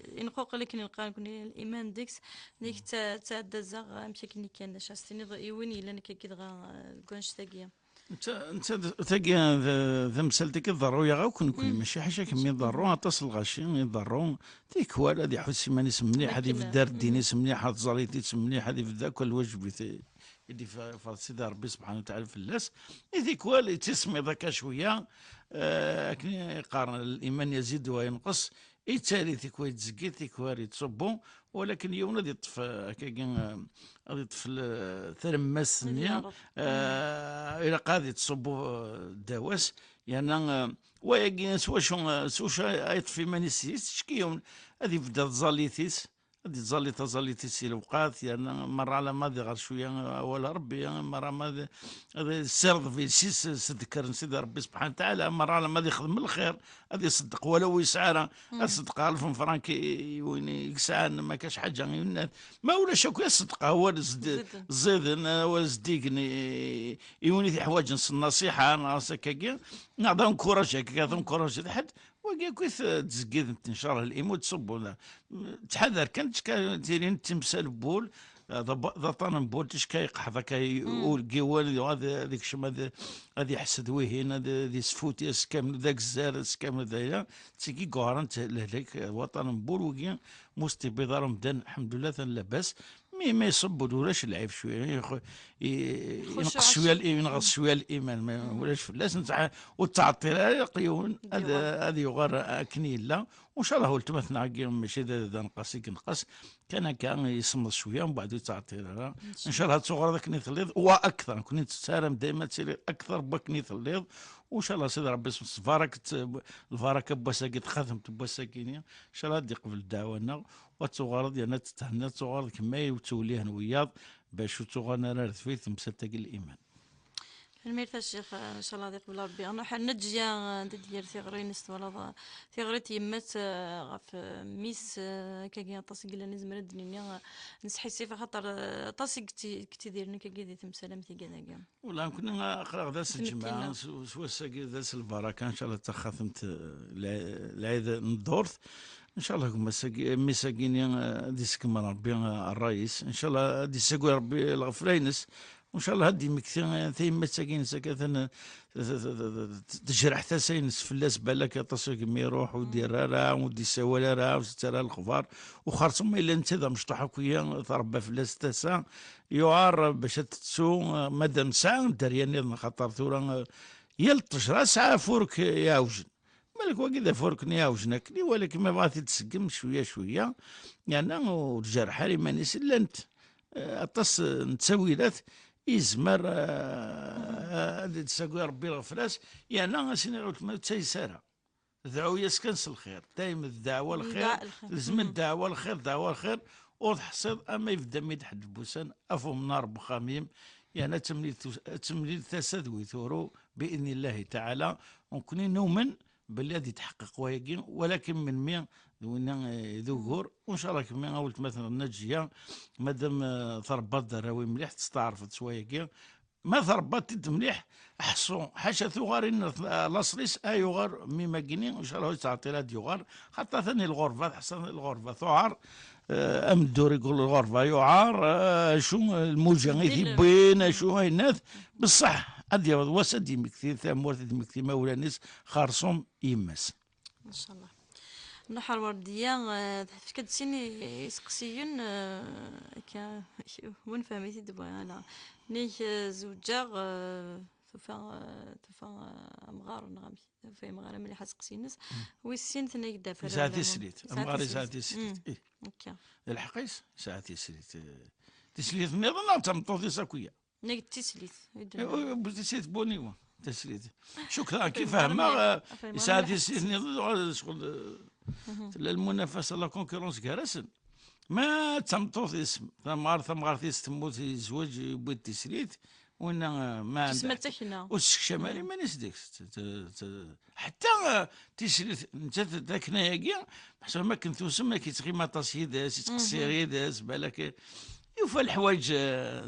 ينقوق لك نلقى كوني الايمان ديكس نيك تعدى زغ مشي كني كان شاستني ضيوني لان كيدغا كونش تاقيه انت تاقي ذا مسالتك الضروري غا كون ماشي حاجه كمي ضرو اتصل غاشي يضرو تيك ولا هذه حسي ماني مليح هذه في الدار ديني مليح هاد زاليتي مليح هذه في ذاك الواجب يدي في سيدي ربي سبحانه وتعالى في اللاس يديك والي تسمي ذاك شويه كني قارن الايمان يزيد وينقص يتالي تيكوي تزكي تيكواري تصبو ولكن يوم غادي يطف كاين غادي يطف ثرماس الثانيه الى غادي تصبو الدواس يعني وياكي سوا شو يطفي ماني سيس شكيون هذه بدا تزاليتيس هذه زاليتيس الوقات يعني مره على ماضي غير شويه ولا ربي مره ماضي هذا السرد في سيس تذكر سيدي ربي سبحانه وتعالى مره على ماضي يخدم الخير هذه يصدق ولو يسعى صدق 1000 فرنك وين يسعى ما كاش حاجه ما ولا شكو يصدق هو زيد هو زديق يوني في حوايج النصيحه انا سكاكي نعطيهم كوراج كاع كوراج حد وكي كيف تزكيد تنشر الايمو تصب تحذر كانت دايرين تمثال بول ذا طان بول تشكاي قحضه كيقول كيوال هذا هذيك الشم هذا يحسد وهين هذا ذي سفوتي سكامل ذاك الزار سكامل ذايا تيكي كوهران لهلك وطن بول وكي مستبيض رمضان الحمد لله لاباس ما يصب ولاش العيب شويه ينقص خشوع شويه ينقص شويه الايمان ولاش فلاس والتعطيل قيون هذا يغار كنيلا وان شاء الله هو التمثنا ماشي ذا نقص ينقص كان يصمد شويه ومن بعد يتعطيل ان شاء الله تصغر ذاك نيثليض واكثر كنت تسالم دائما تسير اكثر بك نيثليض وان شاء الله سيدي ربي البركه بوساكي تخدمت بوساكينيا ان شاء الله غادي يقبل دعوانا وتغرض ديالنا تتهنى تغرض كما وتوليه نوياض باش تغنى راه في تمسات الايمان. الميرث الشيخ ان شاء الله يقبل ربي انا حنجيا ديال ثغري نست ولا ثغري تيمات غف ميس كاكي طاسي قال نزمر الدنيا نسحسي خاطر طاسي كنتي ديرني كاكي دي تمسلامتي كذا والله كنا نقرا داس الجماعه سوا ساكي داس البركه ان شاء الله تخاثمت العيد الدورث ان شاء الله مساكين ديسكم ربي الرئيس ان شاء الله ديسكو ربي الغفرينس وان شاء الله هدي مكثي ثيما ساكين سكاثن تجرح ثسينس فلاس بالك تصيق يروح ودير راه ودي سوالة راه وسترى الخبار وخرصم الا انت ذا مشطحه كويا تربى فلاس تسا يعار باش تسو مادام ساعه دريان خاطر ثورا يلطش راه ساعه فورك ياوجن مالك وكذا فورك نياوجنك ولكن ما بغاتي تسقم شويه شويه يعني والجرح ما نيس الا انت اطس نتسويلات يزمر تساقي ربي الغفراس يعني سيني ما تيسارة دعوا يسكنس الخير دايما الدعوة الخير لازم الدعوة الخير دعوة الخير وتحصيد اما يبدا ما يتحد بوسان افهم نار بخميم يعني تمليل تسد ويثورو باذن الله تعالى ونكون نؤمن باللي غادي يتحقق ويقين ولكن من مية ذكور وان شاء الله كما قلت مثلا النجيه مادام ثربات دراوي مليح تستعرفت شويه ما ثربات مليح حصو حاشا ثغارين لاصريس يغار ميما كيني ان شاء الله تعطي لها يغار حتى ثاني الغرفه حسن الغرفه ثعار ام الدور يقول الغرفه يعار شو الموجه بين شو الناس بصح ادي وسد يمكثي ثامورت يمكثي مولانيس خارصوم يمس ان شاء الله نحر وردية كتسيني سقسيين وين فهمتي دابا انا نيك زوجة توفا مغار نغامي في مغار ملي حسقسي الناس ويسين ثني دافر ساعتي سليت مغاري ساعتي سليت اوكي الحقيس ساعتي سليت تسليت نظن تمطوطي ساكويا نيك تسليت تسليت بونيوا تسليت شكرا كيف فاهمه ساعتي سليت شغل المنافسه لا كونكورونس كارسن ما تمطوط اسم ثمار تموت يزوج يبوي تسليت وانا ما تسمى تكنا والشمالي ما نسدك حتى تسليت انت ذاك نايا حسب ما كنت وسما كيتغيما تصيداس تقصيري داس بالك يوفى الحوايج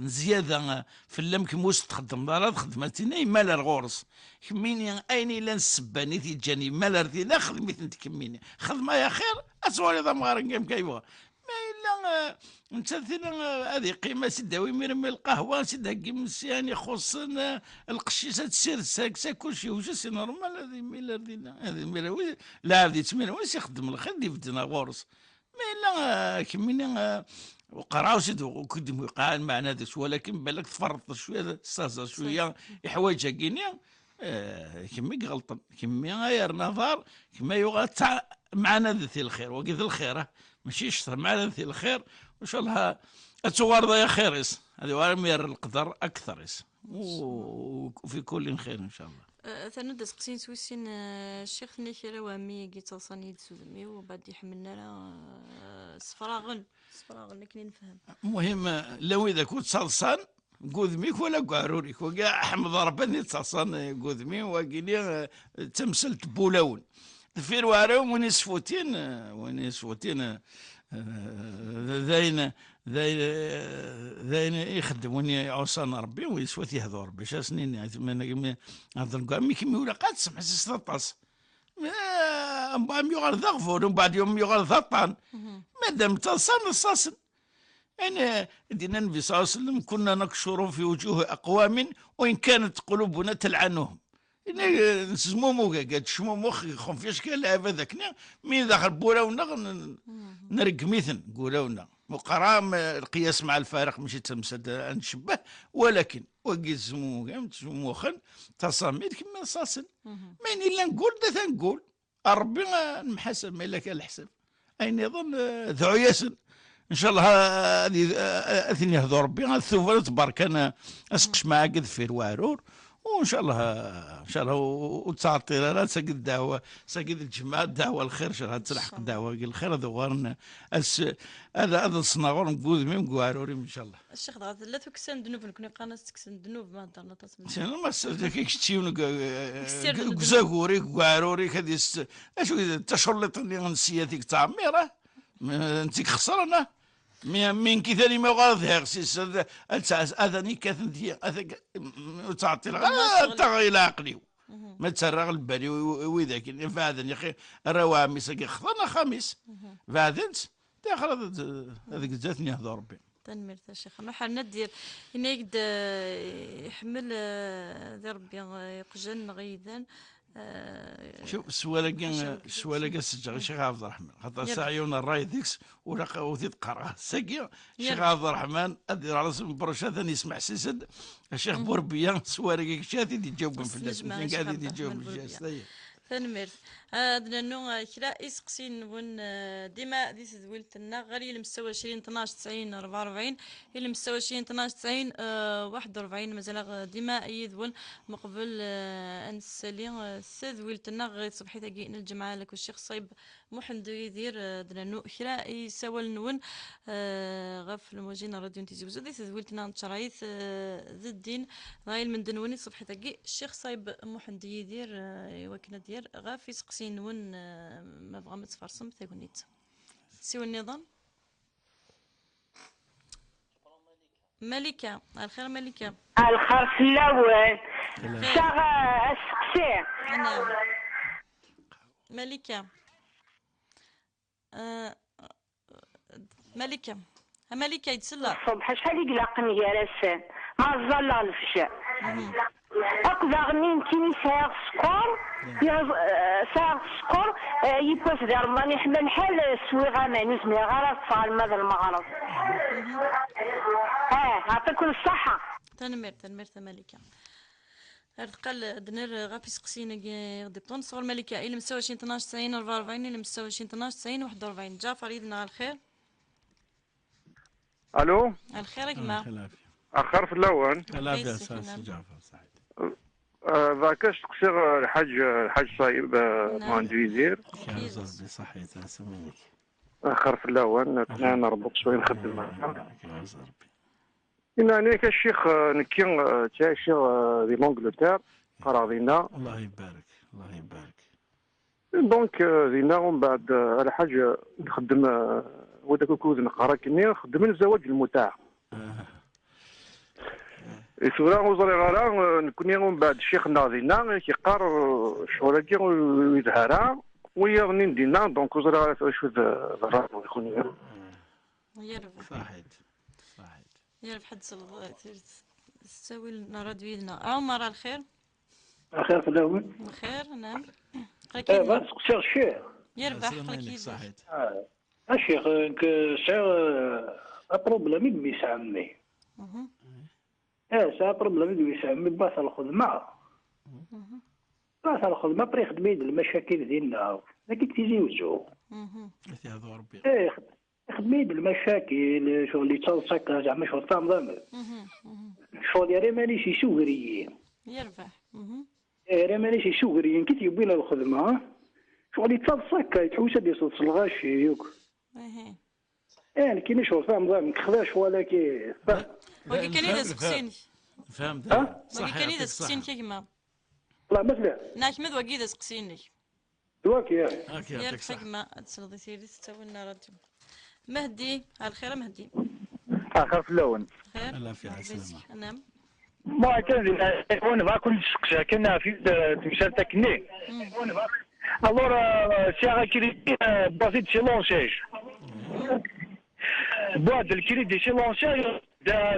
زياده في اللم كموس تخدم دار خدمتنا مال الغورس كميني ايني لا نسباني تيجاني مال ارتينا خدمت انت كميني خدمه يا خير اصوري ذا مغارن كيفا ما الا انت هذه قيمه سداوي مرمي القهوه سد هكي مسيان يخصنا القشيشه تسير ساكسه كلشي وش سي نورمال هذه ميل ارتينا هذه ميل لا هذه تسمينا واش يخدم الخير دي بدنا غورس ما الا كميني وقراو سيد وكدم وقال معنا داك ولكن بالك تفرط شويه استهزا شويه حوايج كينيا كمي غلطن كمي غير نظر كما يغا معنا ذي الخير وقيد الخير ماشي يشتر معنا ذي الخير وان شاء الله اتوارد يا خيرس هذه وارمير القدر اكثر وفي كل خير ان شاء الله. ثنا سقسين سويسين الشيخ نيكرا وامي كيتصاني تسودمي وبعد يحملنا لا صفراغن لكن نفهم المهم لو اذا كنت صلصان قوذميك ولا قاروريك وقع احمد ربني تصان قوذمي وقيلي تمثلت بولاون فير وارو ونيس فوتين ذاين يخدموني عوصان ربي ويسوت يهضر ربي شا سنين هذا مي كيما ولا قاد سمح سطاس ام يغال ذغفور ومن بعد يوم يغال ثطان مادام تصان الصاصن أنا دينا النبي صلى الله عليه وسلم كنا نكشر في وجوه أقوام وإن كانت قلوبنا تلعنهم نسمومو قاد شمومو خنفيش كان لعب هذاك مين داخل بولاونا نرقميثن قولاونا مقارنة القياس مع الفارق ماشي تمسد نشبه، ولكن وقيز موخن تصامير كما صاصن. مين الا نقول دا تنقول ربي نحسب ما الا كان الحساب اين يظن ذو ياسن ان شاء الله هذه اثني يهضر ربي الثوفه تبارك انا اسقش معاه قد في الوارور، وان شاء الله وتعطي لا ساقد الدعوه ساقد الجماعه الدعوه الخير شرها تلحق الدعوه الخير هذا غارنا هذا الصناغور نقول ميم قواروري ان شاء الله. الشيخ ضغط لا تكسن دنوب نكون قناه تكسن دنوب ما هضرنا تصميم سينا ما كيكشتيون كزاغوري قواروري هذه اشو تشرلطني نسياتك تعميره انت خسرنا من كثاني ما غاض سيس اذاني كثن دي تعطي الى عقلي ما تسرغ البالي وذاك فهذا يا اخي الروامي ساقي خضرنا خميس بعدنت داخل هذيك جاتني هذا ربي تنمير يا شيخ نروح ندير هنا يقد يحمل ذي ربي يقجن غيدا. شوف سوالا سجل الشيخ عبد الرحمن خاطر ساعيون الراي ديكس ولا وثيت قرا ساقي الشيخ عبد الرحمن ادير على اسم بروشا ثاني يسمع سيسد الشيخ بوربيان سواري شاتي يجاوبون في الناس من قاعد يجاوب الجاس تنمير هذا نوع كلا يسقسين ون ديما ديس ذولتنا غير المستوى 20 12 90 44 الى مستوى 20 12 90 41 مازال ديما يذول مقبل انسالي ذولتنا غير صبحي تاقي الجمعه لك الشيخ صايب محمد يدير دنانو كلا يساول نون غف الموجين راديو تيزوزو ديس ذولتنا نشرايث ذي الدين غايل من دنوني صبحي تاقي الشيخ صايب محمد يدير وكنا دير غاف يسقسين ون ما بغا ما تفرصم تاكونيت سيو النظام ملكة الخير ملكة الخير في الأول شاغ السقسي نعم ملكة ملكة يتسلى الصبح شحال يقلقني يا راسان ما الظل الفشاء أقدر غنين كيني ساغ سكور ساغ سكور يبوس دار ماني حنا الحال سويغا ما نزمي غير تصال ماذا المغرب يعطيكم الصحة. تنمير ملكة قال دنر غافي سقسينا غدي بطون صور ملكة إلى مستوى 20 12 90 44 إلى مستوى 20 12 90 41 جعفر يدنا على الخير. الو الخير يا جماعة اخر في الاول لا باس جعفر صحيح ذاكاش تقصير الحاج صايب مهندس وزير صحيح سميك اخر في الاول انا ربط شويه نخدم معاك انا كالشيخ نكين تاع الشيخ دي لونجلتير راضينا الله يبارك دونك دينا ومن بعد على حاجه نخدم وداك الكود نقرا كني نخدم الزواج المتاع سورا وزري غارا نكوني من بعد الشيخ ناضينا كيقار شغل ويظهرها ويا غني ندينا دونك وزري غارا شو ذا يخوني صحيح يعرف حد تسوي لنا راديونا عمر الخير الخير في الاول الخير نعم بس قصير الشيخ يربح قلكي صحيح الشيخ كسير بروبليمي بيس عمي سا بروبليمي بيس عمي باس الخدمة بري خدمي المشاكل ديالنا لكن تيزيوزو هذا ربي خدمي المشاكل شغل يتصلصك زعما شغل فاهم ضامن شغل يا ري مانيش يسوغريين يربح راه مانيش يسوغريين كي تيبي له الخدمه شغل يتصلصك يتحوس يصلص الغاشي يوك يعني كاين شغل فاهم ضامن كخداش ولكن ولكن كاين اذا سقسيني فهمت ولكن كاين اذا سقسيني كيما لا مثلا ناكمد وكي اذا سقسيني دواك يا حكمة تسلطي سيري تسوي لنا راديو مهدي على الخير مهدي اخر في اللون خير لا في عسلامة نعم ما كان وانا ما كل شقشة كنا في تمثال تكني الور سيغا كريدي بسيط شي لونشاج بعد الكريدي شي لونشاج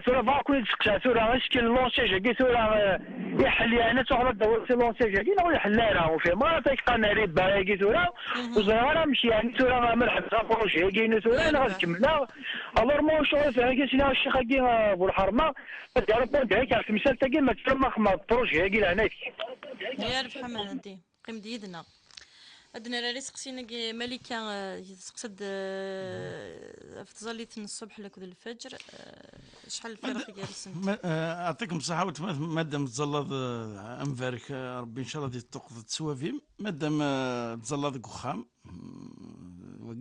ثورة فاكون تسقسا ثورة اشكال لونسيج كي ثورة يحل يعني تغلط دور سي لونسيج كي نو يحل راه وفي ما تيقان ريد باغي ثورة وزرا مشي يعني ثورة مرحبا بروجي كي ثورة انا غنكملها الور مو شغل فيها سينا الشيخ كي ابو الحرمه دار بون هيك عرفت مثال تاكي ما تسمى خما بروجي كي هناك يا رب حمد انت قيم ديدنا عندنا راه سقسينا ملكه تقصد في تزليت الصبح لك الفجر شحال الفرق ديال السنت اعطيكم الصحه مادام تزلط انفارك ربي ان شاء الله تقض تسوافيم مادام تزلط كخام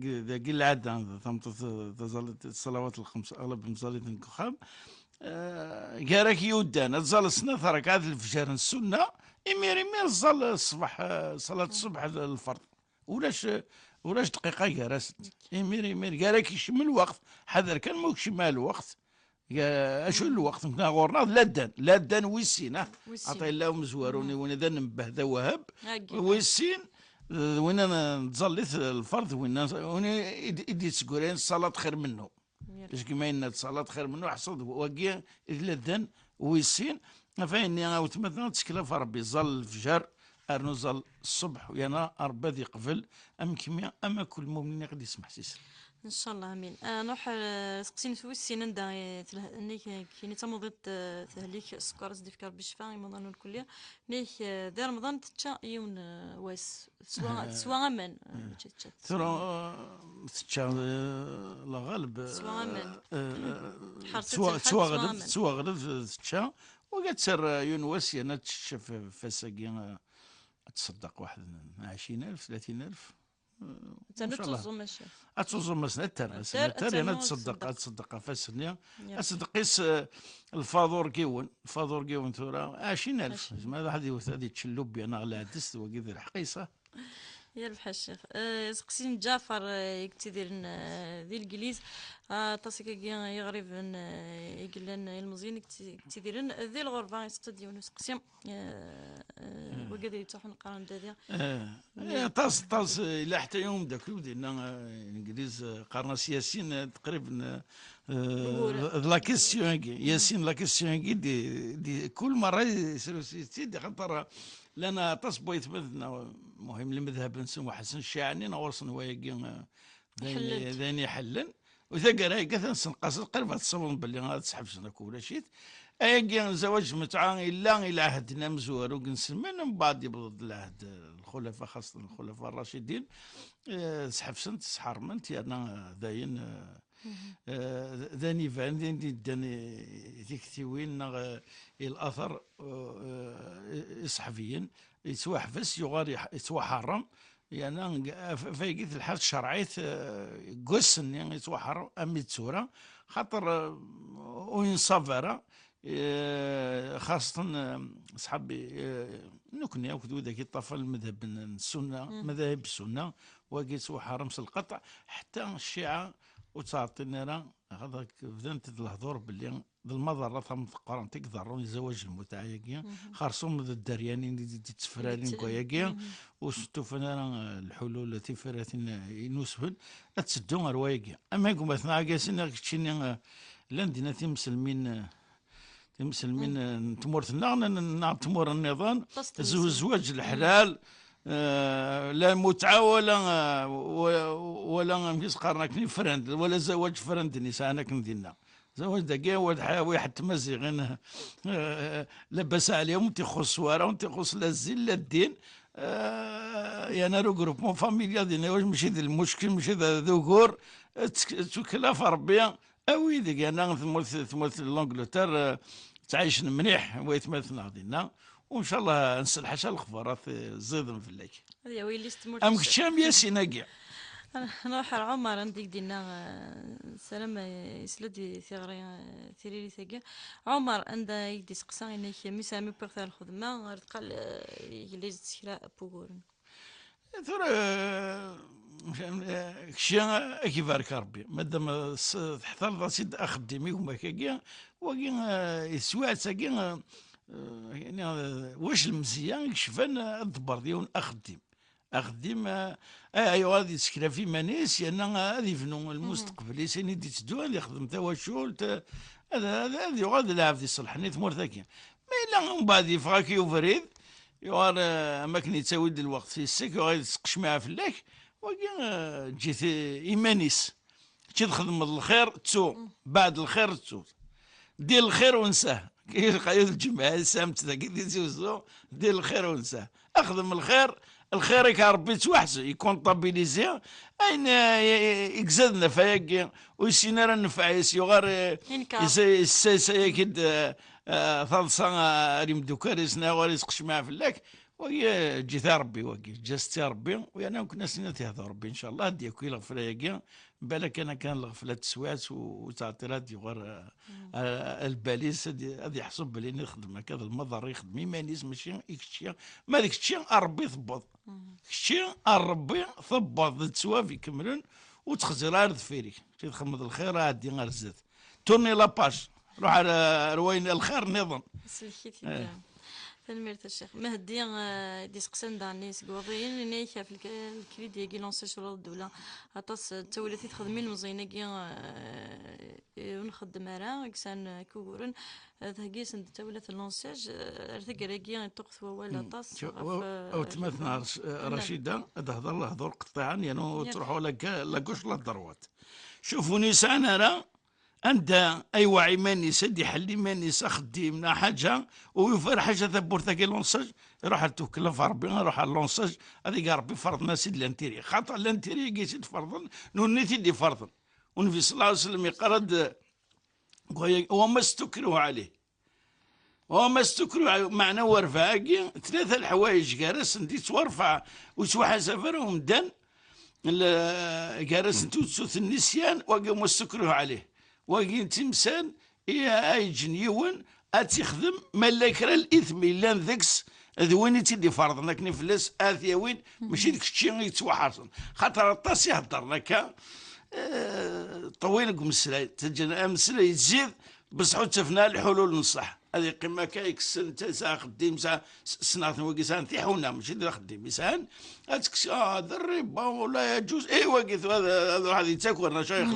كي العاده تزلط الصلوات الخمس اغلب مزلط كخام كاراك يودان تزال سنة ركعة الفجر السنة إمير زال الصباح صلاة الصبح الفرض ولاش دقيقة كاراس إمير كاراك يشم الوقت حذر كان موكش مال الوقت اشو الوقت كنا غورنا لادان ويسين عطي الله مزواروني وانا ذا نبه ذا وهب ويسين وين انا نتزليت الفرض وين يدي تسكورين الصلاة خير منه باش كيما ان الصلاة خير منه حصد واقيا لادان ويسين فاني عاودت مثلا تسكلا في ربي ظل الفجر ارنو ظل الصبح ويانا ربي ذي قبل ام كيمياء اما كل مؤمن يقدر يسمح سيس ان شاء الله امين نروح سقسين في السنين دا نيك كاين تمضيت تهليك السكر زدي فكر بالشفاء رمضان الكليه نيك دار رمضان تتشا يون واس سوا امان ترى تتشا لا غالب سوا امان سوا غالب تتشا وقالت سر يون واس انا تشف فساقي تصدق واحد 20,000 30,000 تنتوزو ماشي اتوزو مسنا التر انا تصدق فاسنيا اصدقيس الفاضور كيون ثورة 20,000 زعما هذه تشلوب انا غلا عدست وكذا الحقيصه يا ربح الشيخ سقسين جعفر يكتدير ذي الجليز تصيك يغرب يقلن المزين كتديرن ذي الغربة يسقسد يونس قسيم وقدر يتوحن قران داديا طاس الى حتى يوم داك ودينا الانجليز قرنا سياسيين تقريبا لا كيسيون ياسين لا كيسيون دي كل مره يسيروا سيدي خاطر لنا تصبو يتمثلنا مهم المذهب نسمو حسن الشاعني نورسن وياكي ذاني حلن وإذا قراي كثر سنقاس قريبا تصور باللي غادي تسحب سنك ولا شيت أياكي زواج متعة إلا عهدنا مزور وكنسمين من بعد يبرد العهد الخلفاء خاصة الخلفاء الراشدين سحب سنت سحرمنت يعني داين ذاني فان داني تكتوين الاثر صحفيا يتوحفس يغار يتوحرم يعني فايقيت الحال الشرعيت قسن يعني يتوحرم امي تسورة خاطر وين صافرة خاصة صحابي نكني وكذو ذاك الطفل المذهب السنة مذاهب السنة وقيت وحرم القطع حتى الشيعة وتعطينا راه هذاك بدات الهضور باللي المضره ثم القران تقدروا زواج المتعه ياكيا خارصهم الدريانين اللي تفرارين كوياكيا وستوفنا الحلول التي فراتين ينوسفن تسدون رواياكيا اما يقوم اثناء قاسين كتشيني لندنا تمسلمين تمورتنا تمور النظام زواج الحلال لا متعة ولا مكيس قارناكني فرند ولا زواج فرند نساء انا كندينا زواج داكيا واحد تمزيغين لبس عليهم تيخص ورا وتيخص لا الزين لا الدين يعني رو جروبمون فاميليا دينا واش ماشي ذا المشكل ماشي ذا ذكور تكلاف ربي اويدك انا ثمثل لونجلتير تعيش مليح ويتمثل غادينا وان شاء الله نسلح حتى الخبرات زيدن في الليل هذه ويلي استمر ام كشام ياسين كاع نروح عمر عندك دينا سلام يسلدي ثغري ثيري ثقة عمر عند يدي سقسا انك مسامي بيغ الخدمه قال يلي تسكرا بوغورن ترى كشا كيفارك ربي مادام حضر سيد اخدمي وما كاع وكي يسوى تاكي يعني واش المزيان كشفان الدبر ديالو اخدم ايوا غادي تسكن في مانيس لان غادي يفنوا المستقبل سيني دي تدو غادي يخدم تا واشول هذا يغاد لعب في صلحني ثمور ذاكيا ما إلا من بعد يفغاك يوفريد يوار أماكن يتساود الوقت في السك وغادي تسقش معاه فلاك وكي جيت إيمانيس كي تخدم الخير تسوق بعد الخير تسوق دير الخير ونساه كي قايد الجمعة سامت ذاك يزوزو دير الخير ونساه أخدم الخير يا ربي توحز يكون طابيليزي أين يكزدنا فياك ويسينا راه نفع يسيو غير يسايكيد ثالصا ريم دوكاريسنا غير يسقش معاه فلاك وهي جيت ربي وكي جاست ربي ويانا كنا سنين تهضر ربي ان شاء الله ديك كي الغفله ياكي بالك انا كان الغفله تسوات وتعطيرات غير الباليس هذه يحسب بلي نخدم هكذا المضر يخدم يمانيز ماشي يكشي ما ديك الشيء ربي ثبط الشيء ربي ثبط تسوا في كمرن وتخزر غير ذفيري تخمض الخير عادي غير الزيت تورني لاباج روح على روين الخير نظام تنميرت الشيخ مهدي دي سقسان داني سكوضيين نيك في الكريد يجي لونسي شروط الدولة عطاس تولتي تخدمين المزينة كي ونخدم راه كسان كورن تهجيس انت تولت اللونساج ارتقى تقص ولا طاس او تمثنا رشيدة تهضر له هضور قطاعا يعني تروحوا لك لاكوش لا الضروات شوفوا نيسان راه عند اي وعي ماني سدي حلي ماني سخدي من حاجه ويفر حاجه ثبور ثاكي لونساج يروح توكل في ربي يروح على اللونساج هذيك ربي فرضنا سيد لانتيري خاطر لانتيري كي سيد فرضا نونيتي دي فرضا والنبي صلى الله عليه وسلم يقرد وما استكروا عليه وما استكروا معنى ورفاكي ثلاثه الحوايج جالس انت تورفع وتوحى سفرهم دن جالس انت تسوث النسيان وما استكروا عليه وكين تمثال اي جنيون اتخدم ملاكرا الاثم الا ذكس ذوين تيدي فرض لكن فلاس اثيا وين ماشي ديك الشيء يتوحصن خاطر الطاس يهضر لك طويل مسلاي تجينا مسلاي تزيد بصح تفنا الحلول نصح هذه قمه كايك السنه ساعه خديم ساعه سنه وكيسان تيحونا ماشي دير خديم يسان هاتك هذا الربا ولا يجوز ايوا قلت هذا واحد يتاكل انا شايخ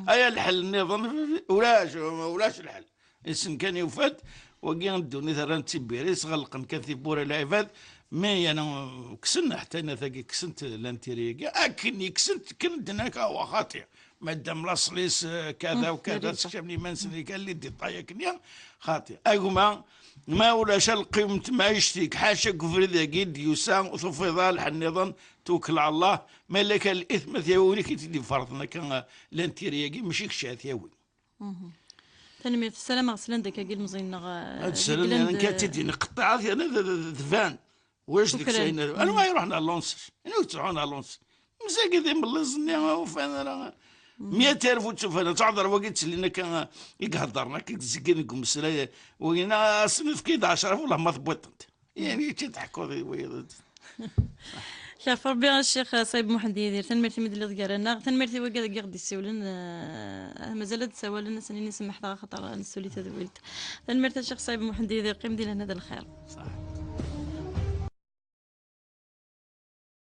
هيا الحل النظام ولاش الحل السن كان يوفد وكي ندوني ثرا تيبيريس غلقن كثيبور العباد مي انا كسنا حتى انا ثاقي كسنت لانتيريكا اكني كسنت كنت هناك هو خاطئ مادام لاصليس كذا وكذا تشكبني منسلي قال لي دي طايا كنيا خاطئ اقوما ما ولاش القيمة ما يشتيك حاشا كفر ذا قد يسام وصفضال النظام توكل على الله مالك الاثم ثياوني كي تدي فرضنا كان لانتيريكي ماشي كشا ثياوي تنمية السلام غسلان داك قيل مزينا السلام انا كاتدي نقطع انا ذفان واش ديك الشيء انا ما يروحنا لونسش انا تروحنا لونسش مزاق ذي ملزني وفانا راه 100,000 وتشوف انا تعذر وقيت لنا كان يقهضرنا كي تزكينكم مسلايه وينا صنف كي 10 والله ما ثبطت يعني تضحكوا ذي شاف ربي الشيخ صايب محمد يدير تنمرتي مد اللي ذكرنا تنمرتي وقال قاعد يسولن مازال تسول الناس اني نسمح خاطر نسولي تذويلت تنمرتي الشيخ صايب محمد يدير قيم ديال هذا الخير صح